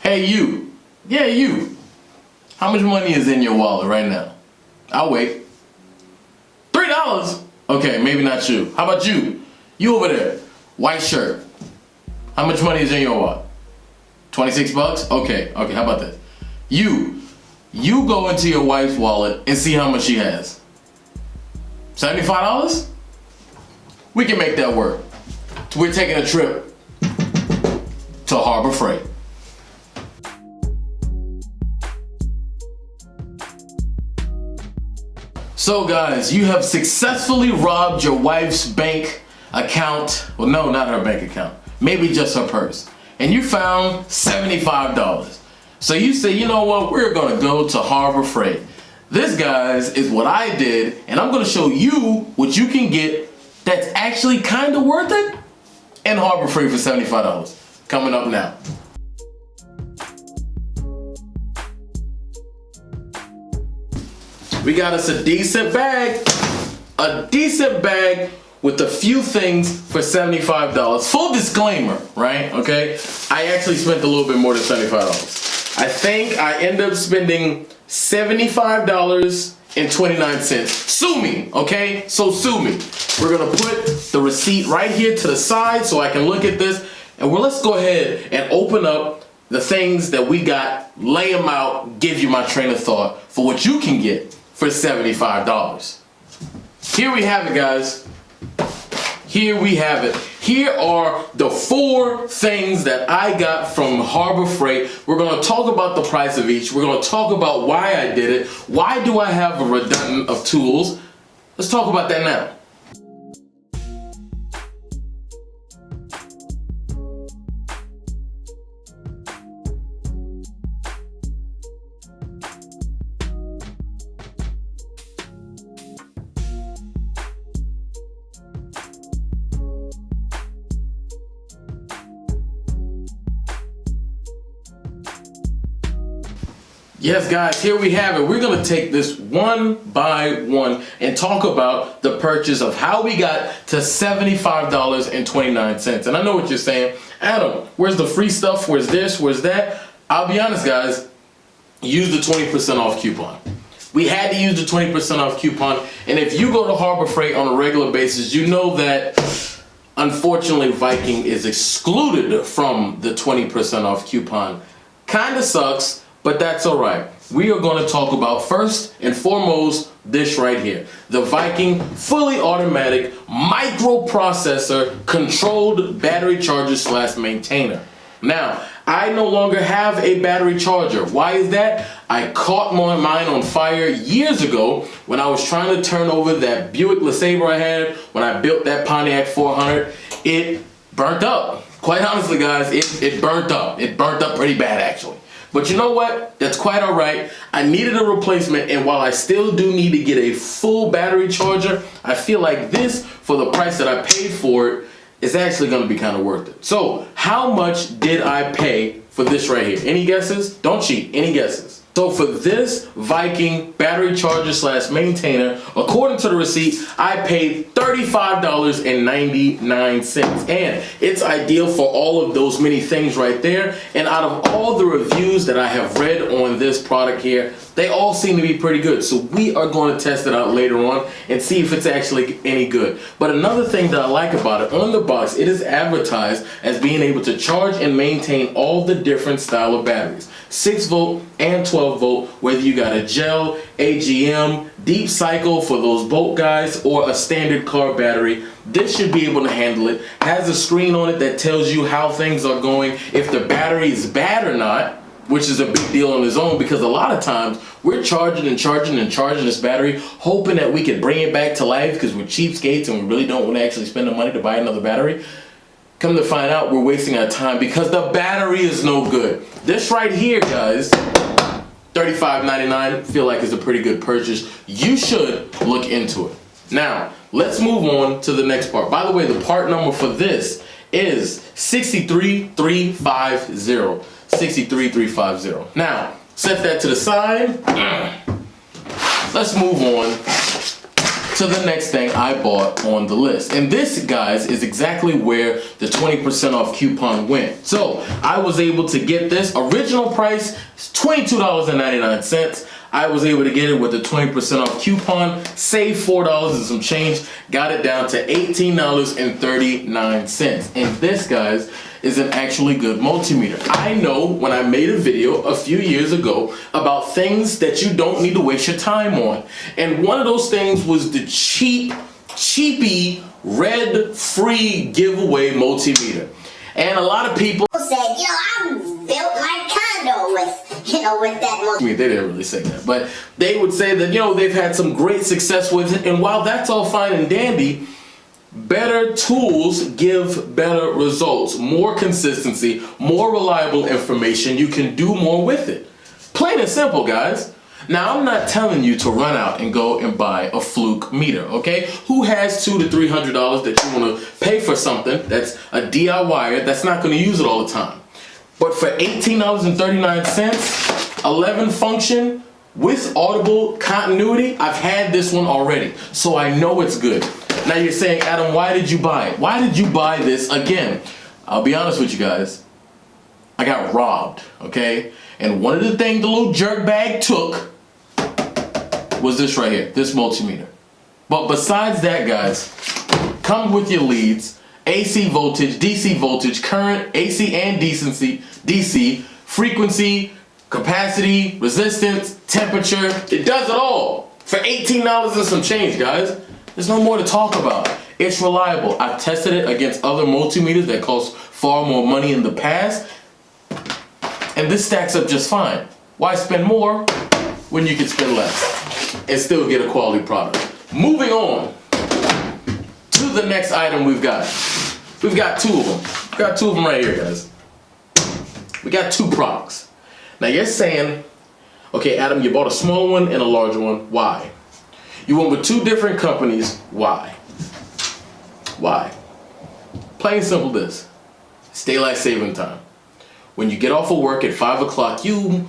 Hey you, yeah you, how much money is in your wallet right now? I'll wait. $3? Okay, maybe not you. How about you? You over there, white shirt. How much money is in your wallet? 26 bucks? Okay, how about this? You go into your wife's wallet and see how much she has. $75? We can make that work. We're taking a trip to Harbor Freight. So guys, you have successfully robbed your wife's bank account. Well, no, not her bank account. Maybe just her purse. And you found $75. So you say, you know what? We're gonna go to Harbor Freight. This, guys, is what I did, and I'm gonna show you what you can get that's actually kind of worth it in Harbor Freight for $75. Coming up now. We got us a decent bag with a few things for $75. Full disclaimer, right? Okay, I actually spent a little bit more than $75. I think I ended up spending $75.29. Sue me, okay? So sue me. We're gonna put the receipt right here to the side so I can look at this, and let's go ahead and open up the things that we got, lay them out, give you my train of thought for what you can get for $75. Here we have it, guys. Here we have it. Here are the 4 things that I got from Harbor Freight. We're gonna talk about the price of each. We're gonna talk about why I did it. Why do I have a redundant of tools? Let's talk about that now. Yes, guys, here we have it. We're gonna take this one by one and talk about the purchase of how we got to $75.29. And I know what you're saying, Adam, where's the free stuff? Where's this? Where's that? I'll be honest, guys, use the 20% off coupon. We had to use the 20% off coupon. And if you go to Harbor Freight on a regular basis, you know that unfortunately Viking is excluded from the 20% off coupon. Kinda sucks, but that's all right. We are going to talk about first and foremost this right here. The Viking fully automatic microprocessor controlled battery charger / maintainer. Now, I no longer have a battery charger. Why is that? I caught mine on fire years ago when I was trying to turn over that Buick LeSabre I had when I built that Pontiac 400. It burnt up. Quite honestly, guys, it burnt up. It burnt up pretty bad, actually. But you know what? That's quite all right. I needed a replacement, and while I still do need to get a full battery charger, I feel like this, for the price that I paid for it, is actually going to be kind of worth it. So, how much did I pay for this right here? Any guesses? Don't cheat. Any guesses? So for this Viking battery charger / maintainer, according to the receipt, I paid $35.99. And it's ideal for all of those many things right there. And out of all the reviews that I have read on this product here, they all seem to be pretty good. So we are going to test it out later on and see if it's actually any good. But another thing that I like about it, on the box, it is advertised as being able to charge and maintain all the different style of batteries. 6 volt and 12 volt, whether you got a gel, AGM, deep cycle for those boat guys, or a standard car battery. This should be able to handle it. Has a screen on it that tells you how things are going, if the battery is bad or not, which is a big deal on its own, because a lot of times we're charging this battery, hoping that we can bring it back to life because we're cheapskates and we really don't want to actually spend the money to buy another battery. Come to find out, we're wasting our time because the battery is no good. This right here, guys, $35.99, feel like is a pretty good purchase. You should look into it. Now, let's move on to the next part. By the way, the part number for this is 63350. 63350. Now, set that to the side. Let's move on to the next thing I bought on the list. And this, guys, is exactly where the 20% off coupon went. So I was able to get this. Original price is $22.99. I was able to get it with the 20% off coupon, save $4 and some change, got it down to $18.39. And this, guys, is an actually good multimeter. I know when I made a video a few years ago about things that you don't need to waste your time on. And one of those things was the cheapy, red free giveaway multimeter. And a lot of people said, I built my condo with that multimeter. I mean, they didn't really say that, but they would say that, they've had some great success with it. And while that's all fine and dandy, better tools give better results, more consistency, more reliable information. You can do more with it. Plain and simple, guys. Now, I'm not telling you to run out and go and buy a fluke meter, okay? Who has $200 to $300 that you want to pay for something that's a DIYer that's not going to use it all the time? But for $18.39, 11 function with audible continuity, I've had this one already, so I know it's good. Now you're saying, Adam, why did you buy it? Why did you buy this again? I'll be honest with you guys. I got robbed, okay? And one of the things the little jerk bag took was this right here, this multimeter. But besides that, guys, come with your leads, AC voltage, DC voltage, current, AC and DC, frequency, capacity, resistance, temperature. It does it all for $18 and some change, guys. There's no more to talk about. It's reliable. I've tested it against other multimeters that cost far more money in the past, and this stacks up just fine. Why spend more when you can spend less and still get a quality product? Moving on to the next item we've got. We've got two of them. We've got two of them right here, guys. We got two products. Now you're saying, okay, Adam, you bought a smaller one and a larger one. Why? You went with two different companies. Why? Why? Plain simple this. It's daylight saving time. When you get off of work at 5 o'clock, you're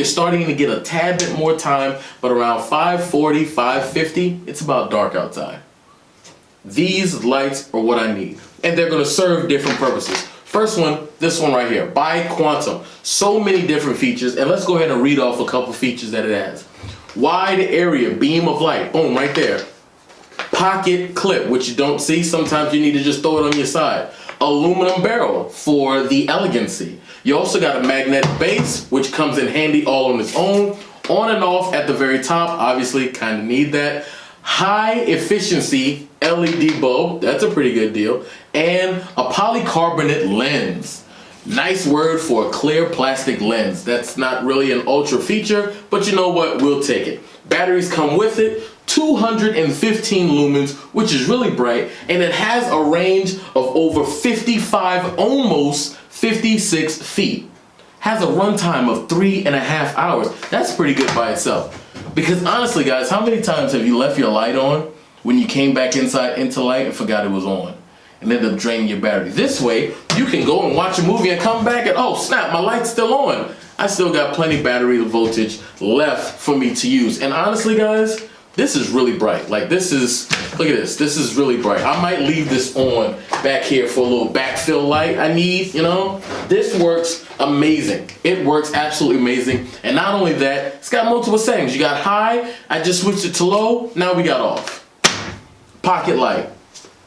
starting to get a tad bit more time, but around 5:40, 5:50, it's about dark outside. These lights are what I need, and they're gonna serve different purposes. First one, this one right here, by Quantum. So many different features, and let's go ahead and read off a couple features that it has. Wide area beam of light, boom, right there. Pocket clip, which you don't see. Sometimes you need to just throw it on your side. Aluminum barrel for the elegancy. You also got a magnetic base, which comes in handy all on its own. On and off at the very top, obviously kind of need that. High efficiency LED bulb, that's a pretty good deal. And a polycarbonate lens. Nice word for a clear plastic lens. That's not really an ultra feature, but you know what, we'll take it. Batteries come with it, 215 lumens, which is really bright, and it has a range of over 55, almost 56 feet. Has a runtime of 3.5 hours. That's pretty good by itself. Because honestly, guys, how many times have you left your light on when you came back inside into light and forgot it was on? And ended up draining your battery. This way, you can go and watch a movie and come back and, oh snap, my light's still on. I still got plenty battery voltage left for me to use. And honestly, guys, this is really bright. Like this is, look at this. This is really bright. I might leave this on back here for a little backfill light I need, This works amazing. It works absolutely amazing. And not only that, it's got multiple settings. You got high, I just switched it to low, now we got off. Pocket light.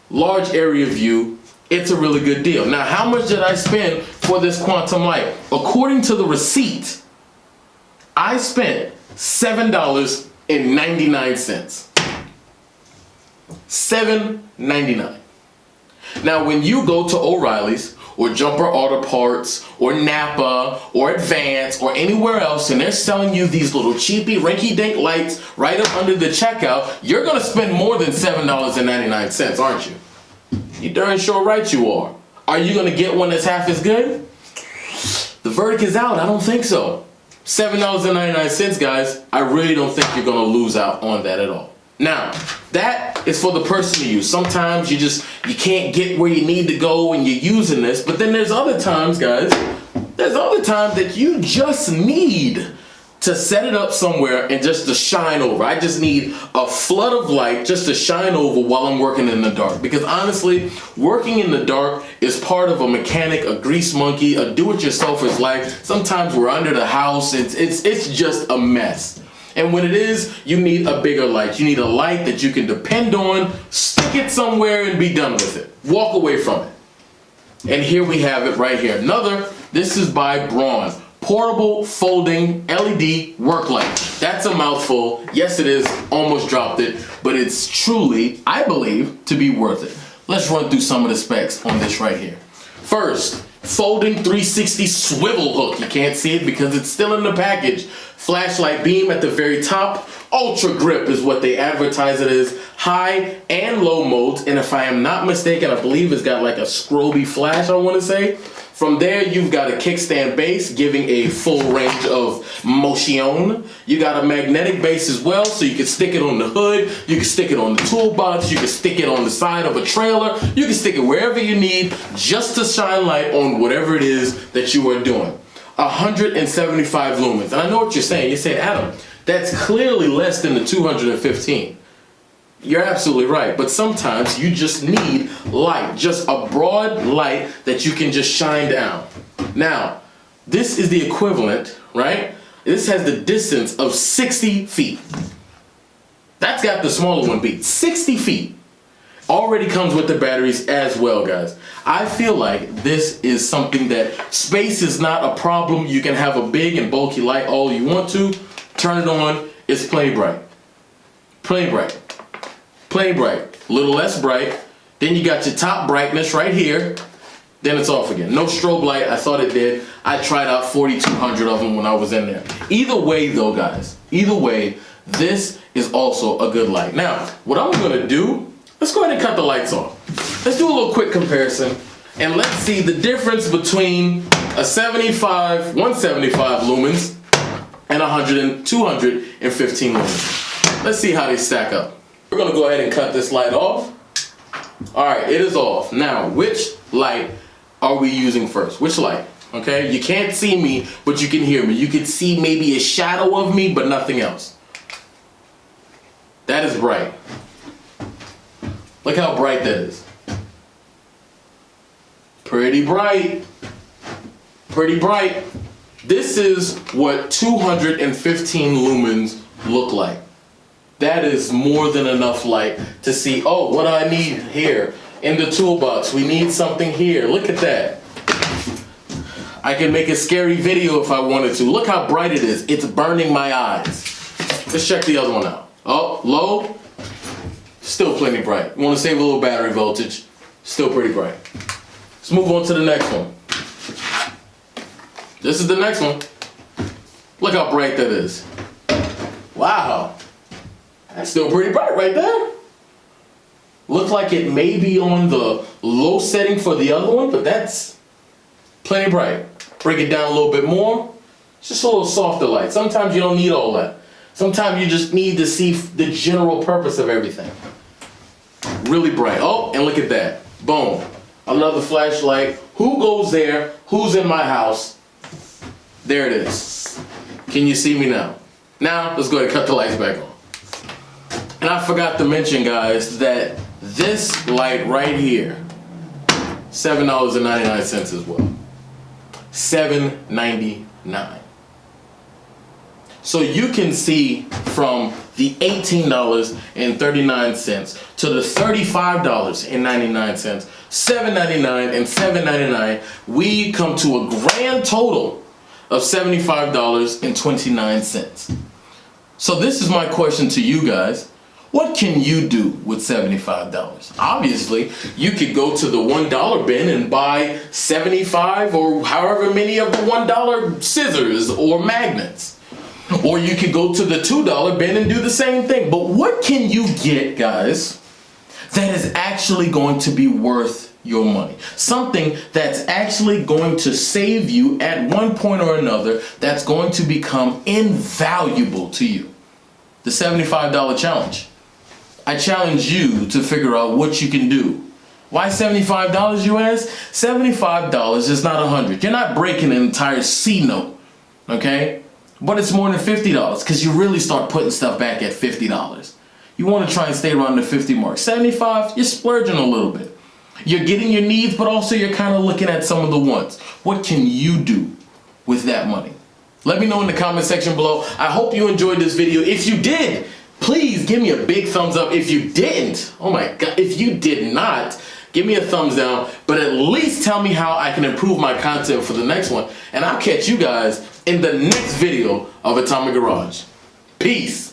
Large area view, it's a really good deal. Now, how much did I spend for this Quantum light? According to the receipt, I spent $7.99. $7.99. Now, when you go to O'Reilly's or Jumper Auto Parts or Napa or Advance or anywhere else and they're selling you these little cheapy rinky-dink lights right up under the checkout, you're gonna spend more than $7.99, aren't you? You darn sure right you are. Are you gonna get one that's half as good? The verdict is out. I don't think so. $7.99, guys. I really don't think you're gonna lose out on that at all. Now, that is for the person to use. Sometimes you can't get where you need to go when you're using this, but then there's other times, guys, there's other times that you just need to set it up somewhere and just to shine over. I just need a flood of light just to shine over while I'm working in the dark. Because honestly, working in the dark is part of a mechanic, a grease monkey, a do-it-yourselfer's life. Sometimes we're under the house. It's just a mess. And when it is, you need a bigger light. You need a light that you can depend on, stick it somewhere and be done with it. Walk away from it. And here we have it right here. This is by BRAUN. Portable folding LED work light. That's a mouthful. Yes, it is. Almost dropped it. But it's truly, I believe, to be worth it. Let's run through some of the specs on this right here. First, folding 360 swivel hook. You can't see it because it's still in the package. Flashlight beam at the very top. Ultra grip is what they advertise it as. High and low modes. And if I am not mistaken, I believe it's got like a scroby flash, I want to say. From there, you've got a kickstand base giving a full range of motion. You got a magnetic base as well, so you can stick it on the hood, you can stick it on the toolbox, you can stick it on the side of a trailer, you can stick it wherever you need just to shine light on whatever it is that you are doing. 175 lumens. And I know what you're saying. You're saying, Adam, that's clearly less than the 215. You're absolutely right, but sometimes you just need light, just a broad light that you can just shine down. Now, this is the equivalent, right? This has the distance of 60 feet. That's got the smaller one beat. 60 feet. Already comes with the batteries as well, guys. I feel like this is something that space is not a problem. You can have a big and bulky light all you want to. Turn it on, it's plenty bright. Plenty bright. Plenty bright, a little less bright. Then you got your top brightness right here. Then it's off again. No strobe light, I thought it did. I tried out 4,200 of them when I was in there. Either way though, guys, either way, this is also a good light. Now, what I'm gonna do, let's go ahead and cut the lights off. Let's do a little quick comparison and let's see the difference between a 175 lumens and 215 lumens. Let's see how they stack up. We're gonna go ahead and cut this light off. All right, it is off. Now, which light are we using first? Which light? Okay, you can't see me, but you can hear me. You can see maybe a shadow of me, but nothing else. That is bright. Look how bright that is. Pretty bright. Pretty bright. This is what 215 lumens look like. That is more than enough light to see, oh, what do I need here in the toolbox? We need something here. Look at that. I can make a scary video if I wanted to. Look how bright it is. It's burning my eyes. Let's check the other one out. Oh, low. Still plenty bright. You want to save a little battery voltage. Still pretty bright. Let's move on to the next one. This is the next one. Look how bright that is. Wow. That's still pretty bright right there. Looks like it may be on the low setting for the other one, but that's plenty bright. Break it down a little bit more. It's just a little softer light. Sometimes you don't need all that. Sometimes you just need to see the general purpose of everything. Really bright. Oh, and look at that. Boom. Another flashlight. Who goes there? Who's in my house? There it is. Can you see me now? Now, let's go ahead and cut the lights back on. And I forgot to mention, guys, that this light right here, $7.99 as well. $7.99. So you can see from the $18.39 to the $35.99, $7.99 and $7.99, we come to a grand total of $75.29. So this is my question to you guys. What can you do with $75? Obviously, you could go to the $1 bin and buy 75 or however many of the $1 scissors or magnets. Or you could go to the $2 bin and do the same thing. But what can you get, guys, that is actually going to be worth your money? Something that's actually going to save you at one point or another, that's going to become invaluable to you. The $75 challenge. I challenge you to figure out what you can do. Why $75, you ask? $75 is not $100. You're not breaking an entire C note, okay? but it's more than $50 because you really start putting stuff back at $50. You want to try and stay around the 50 mark. 75, you're splurging a little bit. You're getting your needs, but also you're kind of looking at some of the wants. What can you do with that money? Let me know in the comment section below. I hope you enjoyed this video. If you did, please give me a big thumbs up. If you didn't, oh my God, if you did not, give me a thumbs down, but at least tell me how I can improve my content for the next one. And I'll catch you guys in the next video of Atomic Garage. Peace.